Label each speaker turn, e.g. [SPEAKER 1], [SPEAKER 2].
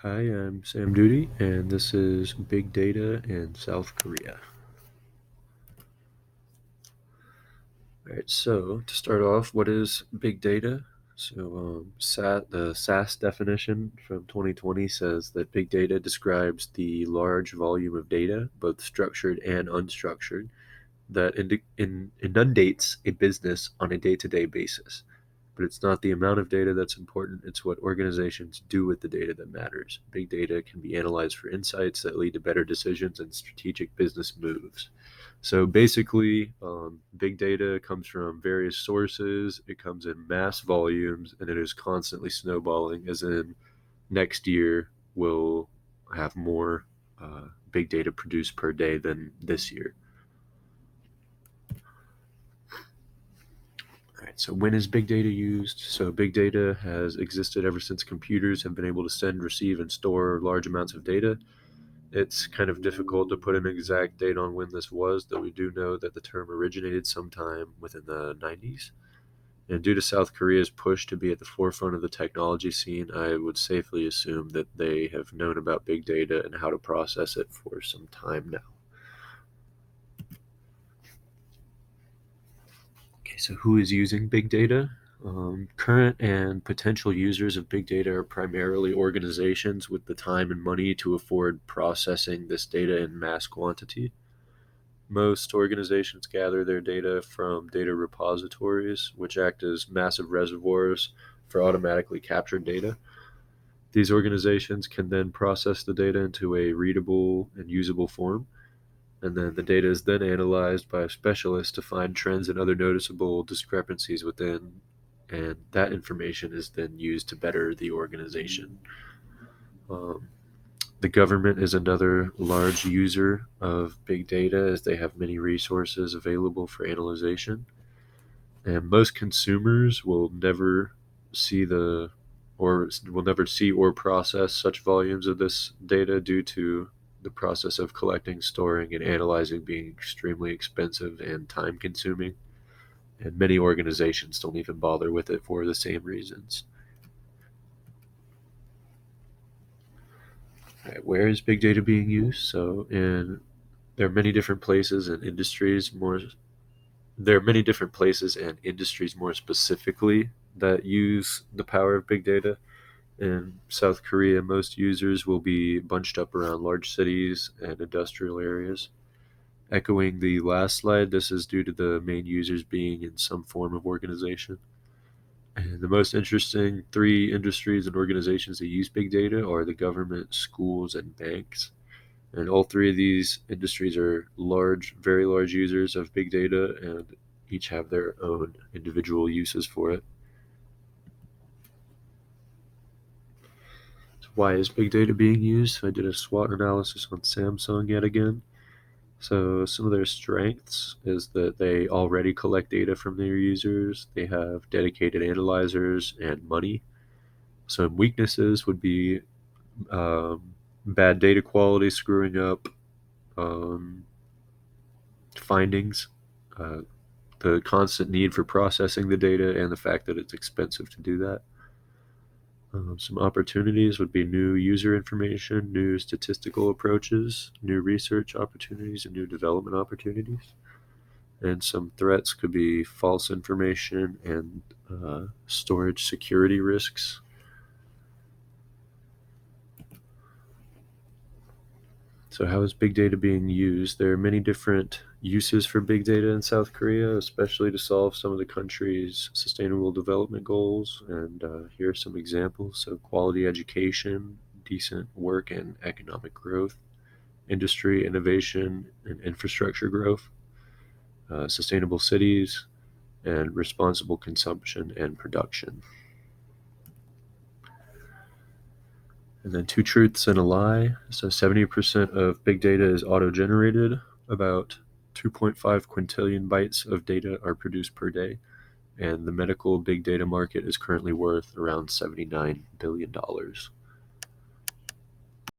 [SPEAKER 1] Hi, I'm Sam Duty, and this is Big Data in South Korea. All right, so to start off, what is big data? The SAS definition from 2020 says that big data describes the large volume of data, both structured and unstructured, that inundates a business on a day to day basis. But it's not the amount of data that's important, it's what organizations do with the data that matters. Big data can be analyzed for insights that lead to better decisions and strategic business moves. So basically, big data comes from various sources, it comes in mass volumes, and it is constantly snowballing, as in next year we'll have more big data produced per day than this year. All right, so when is big data used? So big data has existed ever since computers have been able to send, receive, and store large amounts of data. It's kind of difficult to put an exact date on when this was, though we do know that the term originated sometime within the 90s. And due to South Korea's push to be at the forefront of the technology scene, I would safely assume that they have known about big data and how to process it for some time now. Okay, so who is using big data? Current and potential users of big data are primarily organizations with the time and money to afford processing this data in mass quantity. Most organizations gather their data from data repositories, which act as massive reservoirs for automatically captured data. These organizations can then process the data into a readable and usable form, and then the data is then analyzed by a specialist to find trends and other noticeable discrepancies within, and that information is then used to better the organization. Um, the government is another large user of big data as they have many resources available for analyzation. And most consumers will never see the or will never see or process such volumes of this data due to the process of collecting, storing, and analyzing being extremely expensive and time consuming. And many organizations don't even bother with it for the same reasons. Right, where is big data being used? There are many different places and industries more there are many different places and industries more specifically that use the power of big data. In South Korea, most users will be bunched up around large cities and industrial areas. Echoing the last slide, this is due to the main users being in some form of organization. And the most interesting three industries and organizations that use big data are the government, schools, and banks. And all three of these industries are large, very large users of big data and each have their own individual uses for it. So why is big data being used? I did a SWOT analysis on Samsung yet again. So some of their strengths is that they already collect data from their users. They have dedicated analyzers and money. Some weaknesses would be bad data quality, screwing up um, findings, uh, the constant need for processing the data, and the fact that it's expensive to do that. Some opportunities would be new user information, new statistical approaches, new research opportunities, and new development opportunities. And some threats could be false information and storage security risks. So, how is big data being used? There are many different uses for big data in South Korea, especially to solve some of the country's sustainable development goals. And here are some examples. So, quality education, decent work and economic growth, industry innovation and infrastructure growth, sustainable cities, and responsible consumption and production. And then two truths and a lie. So 70% of big data is auto generated. About 2.5 quintillion bytes of data are produced per day. And the medical big data market is currently worth around $79 billion.